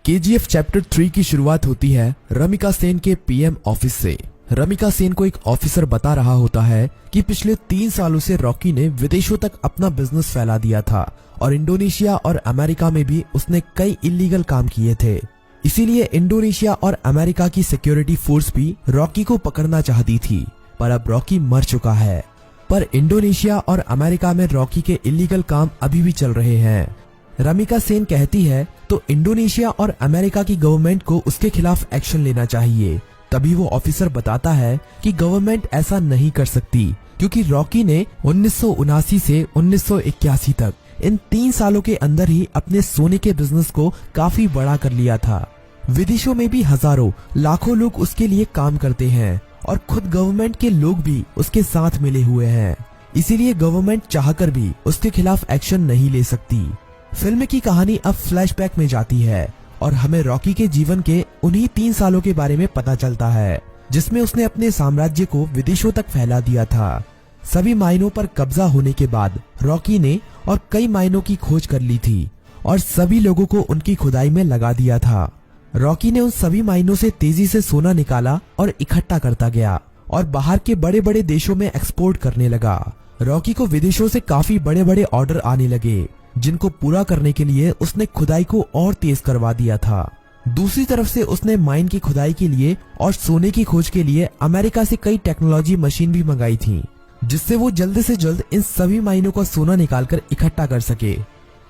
KGF chapter 3 की शुरुआत होती है रमिका सेन के पीएम ऑफिस से। रमिका सेन को एक ऑफिसर बता रहा होता है कि पिछले 3 सालों से रॉकी ने विदेशों तक अपना बिजनेस फैला दिया था और इंडोनेशिया और अमेरिका में भी उसने कई इलीगल काम किए थे। इसीलिए इंडोनेशिया और अमेरिका की सिक्योरिटी फोर्स भी रॉकी को पकड़ना चाहती थी, पर अब रॉकी मर चुका है। पर इंडोनेशिया और अमेरिका में रॉकी के इलीगल काम अभी भी चल रहे हैं। रमिका सेन कहती है तो इंडोनेशिया और अमेरिका की गवर्नमेंट को उसके खिलाफ एक्शन लेना चाहिए। तभी वो ऑफिसर बताता है कि गवर्नमेंट ऐसा नहीं कर सकती, क्योंकि रॉकी ने 1979 से 1981 तक इन 3 सालों के अंदर ही अपने सोने के बिजनेस को काफी बड़ा कर लिया था। विदेशों में भी हजारों लाखों लोग उसके लिए काम करते हैं और खुद गवर्नमेंट के लोग भी उसके साथ मिले हुए हैं। इसीलिए गवर्नमेंट चाहकर भी उसके खिलाफ एक्शन नहीं ले सकती। फिल्म की कहानी अब फ्लैशबैक में जाती है और हमें रॉकी के जीवन के उन्हीं 3 सालों के बारे में पता चलता है, जिसमें उसने अपने साम्राज्य को विदेशों तक फैला दिया था। सभी माइनों पर कब्जा होने के बाद रॉकी ने और कई माइनों की खोज कर ली थी और सभी लोगों को उनकी खुदाई में लगा दिया था। रॉकी ने उन सभी माइनों से तेजी से सोना निकाला और इकट्ठा करता गया और बाहर के बड़े बड़े देशों में एक्सपोर्ट करने लगा। रॉकी को विदेशों से काफी बड़े बड़े ऑर्डर आने लगे, जिनको पूरा करने के लिए उसने खुदाई को और तेज करवा दिया था। दूसरी तरफ से उसने माइन की खुदाई के लिए और सोने की खोज के लिए अमेरिका से कई टेक्नोलॉजी मशीन भी मंगाई थी, जिससे वो जल्द से जल्द इन सभी माइनों का सोना निकालकर इकट्ठा कर सके।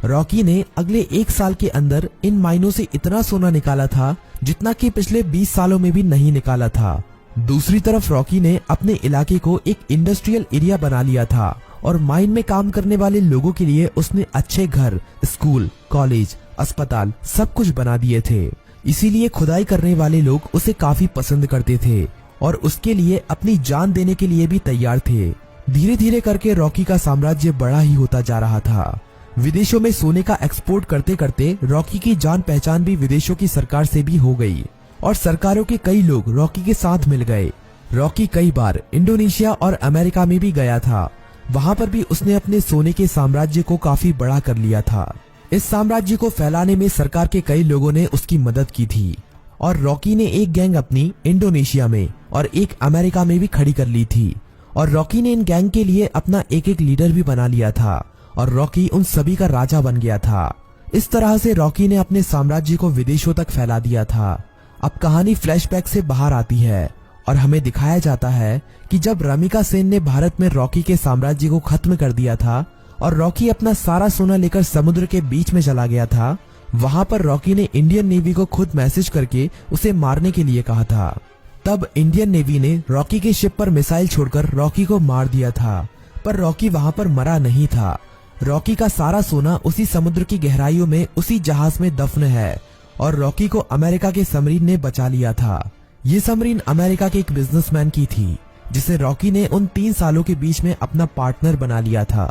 रॉकी ने अगले 1 साल के अंदर इन माइनों से इतना सोना निकाला था जितना कि पिछले 20 सालों में भी नहीं निकाला था। दूसरी तरफ रॉकी ने अपने इलाके को एक इंडस्ट्रियल एरिया बना लिया था और माइन में काम करने वाले लोगों के लिए उसने अच्छे घर, स्कूल, कॉलेज, अस्पताल सब कुछ बना दिए थे। इसीलिए खुदाई करने वाले लोग उसे काफी पसंद करते थे और उसके लिए अपनी जान देने के लिए भी तैयार थे। धीरे धीरे करके रॉकी का साम्राज्य बड़ा ही होता जा रहा था। विदेशों में सोने का एक्सपोर्ट करते करते रॉकी की जान पहचान भी विदेशों की सरकार से भी हो गई और सरकारों के कई लोग रॉकी के साथ मिल गए। रॉकी कई बार इंडोनेशिया और अमेरिका में भी गया था। वहां पर भी उसने अपने सोने के साम्राज्य को काफी बड़ा कर लिया था। इस साम्राज्य को फैलाने में सरकार के कई लोगों ने उसकी मदद की थी और रॉकी ने एक गैंग अपनी इंडोनेशिया में और एक अमेरिका में भी खड़ी कर ली थी और रॉकी ने इन गैंग के लिए अपना एक एक लीडर भी बना लिया था और रॉकी उन सभी का राजा बन गया था। इस तरह से रॉकी ने अपने साम्राज्य को विदेशों तक फैला दिया था। अब कहानी फ्लैशबैक से बाहर आती है और हमें दिखाया जाता है कि जब रमिका सेन ने भारत में रॉकी के साम्राज्य को खत्म कर दिया था और रॉकी अपना सारा सोना लेकर समुद्र के बीच में चला गया था, वहां पर रॉकी ने इंडियन नेवी को खुद मैसेज करके उसे मारने के लिए कहा था। तब इंडियन नेवी ने रॉकी के शिप पर मिसाइल छोड़कर रॉकी को मार दिया था, पर रॉकी वहां पर मरा नहीं था। रॉकी का सारा सोना उसी समुद्र की गहराइयों में उसी जहाज में दफन है और रॉकी को अमेरिका के सबमरीन ने बचा लिया था। ये सबमरीन अमेरिका के एक बिजनेसमैन की थी, जिसे रॉकी ने उन 3 सालों के बीच में अपना पार्टनर बना लिया था।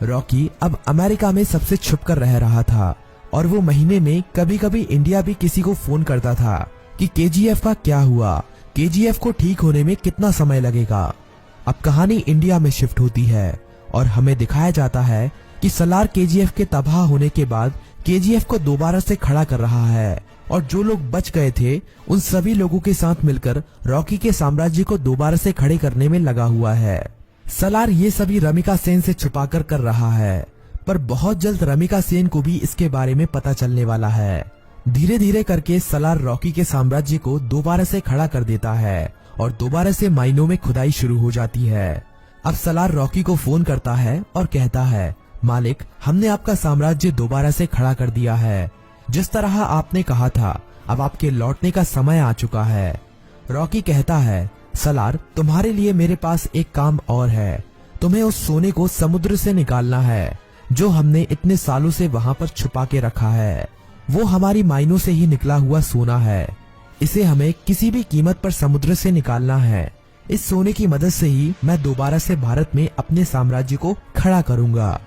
रॉकी अब अमेरिका में सबसे छुपकर रह रहा था और वो महीने में कभी कभी इंडिया भी किसी को फोन करता था कि केजीएफ का क्या हुआ, केजीएफ को ठीक होने में कितना समय लगेगा। अब कहानी इंडिया में शिफ्ट होती है और हमें दिखाया जाता है कि सलार केजीएफ के तबाह होने के बाद केजीएफ को दोबारा से खड़ा कर रहा है और जो लोग बच गए थे उन सभी लोगों के साथ मिलकर रॉकी के साम्राज्य को दोबारा से खड़े करने में लगा हुआ है। सलार ये सभी रमिका सेन से छुपाकर कर रहा है, पर बहुत जल्द रमिका सेन को भी इसके बारे में पता चलने वाला है। धीरे धीरे करके सलार रॉकी के साम्राज्य को दोबारा से खड़ा कर देता है और दोबारा से माइनों में खुदाई शुरू हो जाती है। अब सलार रॉकी को फोन करता है और कहता है, मालिक, हमने आपका साम्राज्य दोबारा से खड़ा कर दिया है। जिस तरह आपने कहा था, अब आपके लौटने का समय आ चुका है। रॉकी कहता है, सलार, तुम्हारे लिए मेरे पास एक काम और है। तुम्हें उस सोने को समुद्र से निकालना है जो हमने इतने सालों से वहां पर छुपा के रखा है। वो हमारी माइनों से ही निकला हुआ सोना है। इसे हमें किसी भी कीमत पर समुद्र से निकालना है। इस सोने की मदद से ही मैं दोबारा से भारत में अपने साम्राज्य को खड़ा करूंगा।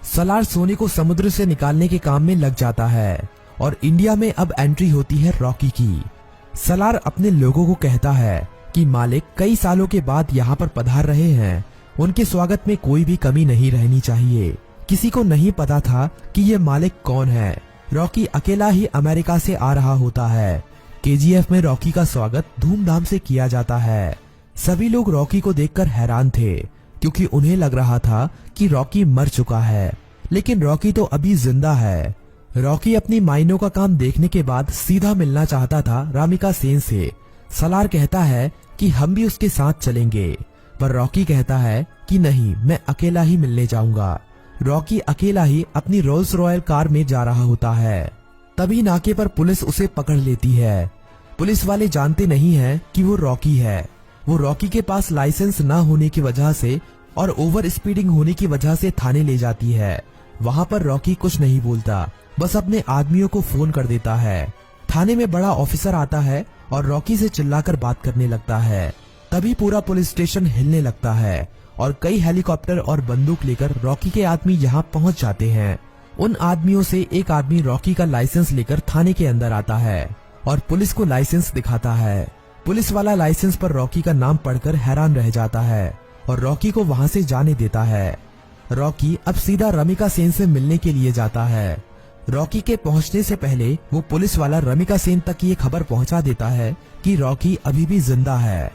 सलार सोने को समुद्र से निकालने के काम में लग जाता है और इंडिया में अब एंट्री होती है रॉकी की। सलार अपने लोगों को कहता है कि मालिक कई सालों के बाद यहाँ पर पधार रहे हैं, उनके स्वागत में कोई भी कमी नहीं रहनी चाहिए। किसी को नहीं पता था कि ये मालिक कौन है। रॉकी अकेला ही अमेरिका से आ रहा होता है। केजीएफ में रॉकी का स्वागत धूमधाम से किया जाता है। सभी लोग रॉकी को देखकर हैरान थे, क्योंकि उन्हें लग रहा था कि रॉकी मर चुका है, लेकिन रॉकी तो अभी जिंदा है। रॉकी अपनी माइनों का काम देखने के बाद सीधा मिलना चाहता था रामिका सेन से। सलार कहता है कि हम भी उसके साथ चलेंगे, पर रॉकी कहता है कि नहीं, मैं अकेला ही मिलने जाऊंगा। रॉकी अकेला ही अपनी रोल्स रॉयल कार में जा रहा होता है। तभी नाके पर पुलिस उसे पकड़ लेती है। पुलिस वाले जानते नहीं हैं कि वो रॉकी है। वो रॉकी के पास लाइसेंस न होने की वजह से और ओवर स्पीडिंग होने की वजह से थाने ले जाती है। वहाँ पर रॉकी कुछ नहीं बोलता, बस अपने आदमियों को फोन कर देता है। थाने में बड़ा ऑफिसर आता है और रॉकी से चिल्लाकर बात करने लगता है। तभी पूरा पुलिस स्टेशन हिलने लगता है और कई हेलीकॉप्टर और बंदूक लेकर रॉकी के आदमी यहाँ पहुँच जाते हैं। उन आदमियों से एक आदमी रॉकी का लाइसेंस लेकर थाने के अंदर आता है और पुलिस को लाइसेंस दिखाता है। पुलिस वाला लाइसेंस पर रॉकी का नाम पढ़कर हैरान रह जाता है और रॉकी को वहाँ से जाने देता है। रॉकी अब सीधा रमिका सेन से मिलने के लिए जाता है। रॉकी के पहुंचने से पहले वो पुलिस वाला रमिका सेन तक ये खबर पहुंचा देता है कि रॉकी अभी भी जिंदा है।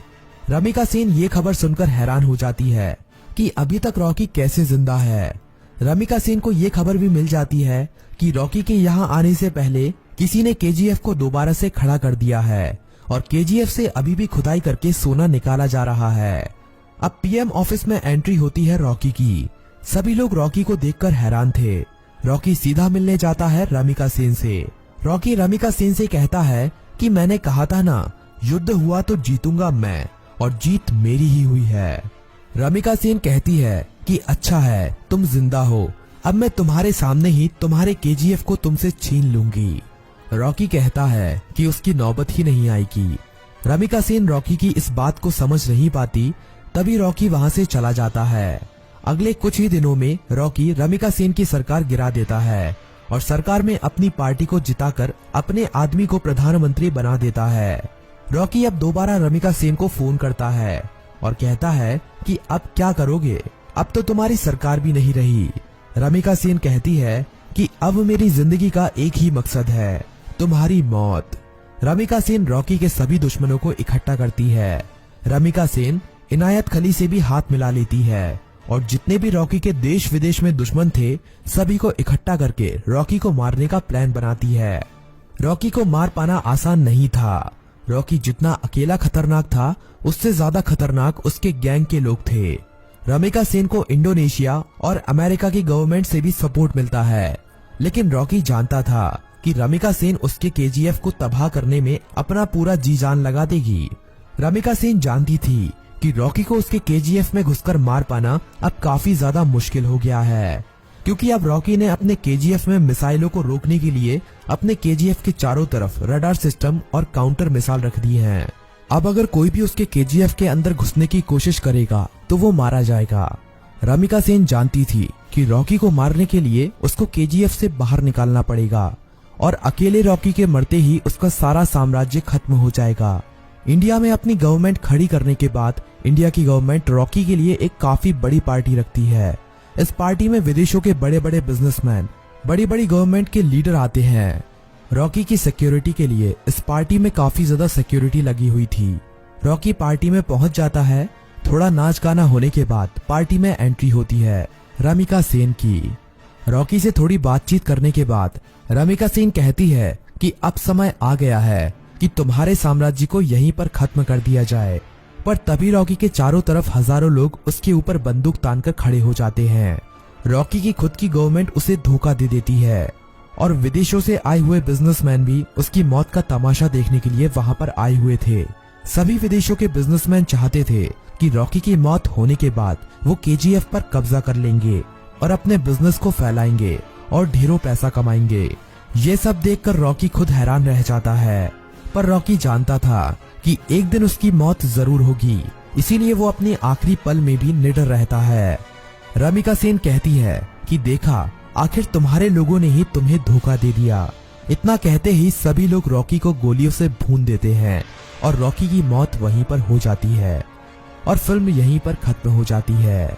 रमिका सेन ये खबर सुनकर हैरान हो जाती है कि अभी तक रॉकी कैसे जिंदा है। रमिका सेन को ये खबर भी मिल जाती है कि रॉकी के यहाँ आने से पहले किसी ने केजीएफ को दोबारा से खड़ा कर दिया है और केजीएफ से अभी भी खुदाई करके सोना निकाला जा रहा है। अब पीएम ऑफिस में एंट्री होती है रॉकी की। सभी लोग रॉकी को देखकर हैरान थे। रॉकी सीधा मिलने जाता है रमिका सेन से। रॉकी रमिका सेन से कहता है कि मैंने कहा था ना, युद्ध हुआ तो जीतूंगा मैं, और जीत मेरी ही हुई है। रमिका सेन कहती है कि अच्छा है, तुम जिंदा हो, अब मैं तुम्हारे सामने ही तुम्हारे केजीएफ को तुमसे छीन लूंगी। रॉकी कहता है कि उसकी नौबत ही नहीं आएगी। रमिका सेन रॉकी की इस बात को समझ नहीं पाती। तभी रॉकी वहाँ से चला जाता है। अगले कुछ ही दिनों में रॉकी रमिका सेन की सरकार गिरा देता है और सरकार में अपनी पार्टी को जिताकर अपने आदमी को प्रधानमंत्री बना देता है। रॉकी अब दोबारा रमिका सेन को फोन करता है और कहता है कि अब क्या करोगे, अब तो तुम्हारी सरकार भी नहीं रही। रमिका सेन कहती है कि अब मेरी जिंदगी का एक ही मकसद है, तुम्हारी मौत। रमिका सेन रॉकी के सभी दुश्मनों को इकट्ठा करती है। रमिका सेन इनायत खली से भी हाथ मिला लेती है और जितने भी रॉकी के देश विदेश में दुश्मन थे, सभी को इकट्ठा करके रॉकी को मारने का प्लान बनाती है। रॉकी को मार पाना आसान नहीं था। रॉकी जितना अकेला खतरनाक था, उससे ज्यादा खतरनाक उसके गैंग के लोग थे। रमिका सेन को इंडोनेशिया और अमेरिका की गवर्नमेंट से भी सपोर्ट मिलता है, लेकिन रॉकी जानता था कि रमिका सेन उसके केजीएफ को तबाह करने में अपना पूरा जी जान लगा देगी। रमिका सेन जानती थी कि रॉकी को उसके केजीएफ में घुसकर मार पाना अब काफी ज्यादा मुश्किल हो गया है, क्योंकि अब रॉकी ने अपने केजीएफ में मिसाइलों को रोकने के लिए अपने केजीएफ के चारों तरफ रडार सिस्टम और काउंटर मिसाइल रख दी हैं। अब अगर कोई भी उसके केजीएफ के अंदर घुसने की कोशिश करेगा तो वो मारा जाएगा। रमिका सेन जानती थी कि रॉकी को मारने के लिए उसको केजीएफ से बाहर निकालना पड़ेगा और अकेले रॉकी के मरते ही उसका सारा साम्राज्य खत्म हो जाएगा। इंडिया में अपनी गवर्नमेंट खड़ी करने के बाद इंडिया की गवर्नमेंट रॉकी के लिए एक काफी बड़ी पार्टी रखती है। इस पार्टी में विदेशों के बड़े बड़े बिजनेसमैन, बड़ी बड़ी गवर्नमेंट के लीडर आते हैं। रॉकी की सिक्योरिटी के लिए इस पार्टी में काफी ज्यादा सिक्योरिटी लगी हुई थी। रॉकी पार्टी में पहुंच जाता है। थोड़ा नाच गाना होने के बाद पार्टी में एंट्री होती है रमिका सेन की। रॉकी से थोड़ी बातचीत करने के बाद रमिका सेन कहती है कि अब समय आ गया है कि तुम्हारे साम्राज्य को यहीं पर खत्म कर दिया जाए। पर तभी रॉकी के चारों तरफ हजारों लोग उसके ऊपर बंदूक तानकर खड़े हो जाते हैं। रॉकी की खुद की गवर्नमेंट उसे धोखा दे देती है और विदेशों से आए हुए बिजनेसमैन भी उसकी मौत का तमाशा देखने के लिए वहां पर आए हुए थे। सभी विदेशों के बिजनेसमैन चाहते थे कि रॉकी की मौत होने के बाद वो केजीएफ पर कब्जा कर लेंगे और अपने बिजनेस को फैलाएंगे और ढेरों पैसा कमाएंगे। ये सब देखकर रॉकी खुद हैरान रह जाता है, पर रॉकी जानता था कि एक दिन उसकी मौत जरूर होगी, इसीलिए वो अपने आखिरी पल में भी निडर रहता है। रमिका सेन कहती है कि देखा, आखिर तुम्हारे लोगों ने ही तुम्हें धोखा दे दिया। इतना कहते ही सभी लोग रॉकी को गोलियों से भून देते हैं और रॉकी की मौत वहीं पर हो जाती है और फिल्म यहीं पर खत्म हो जाती है।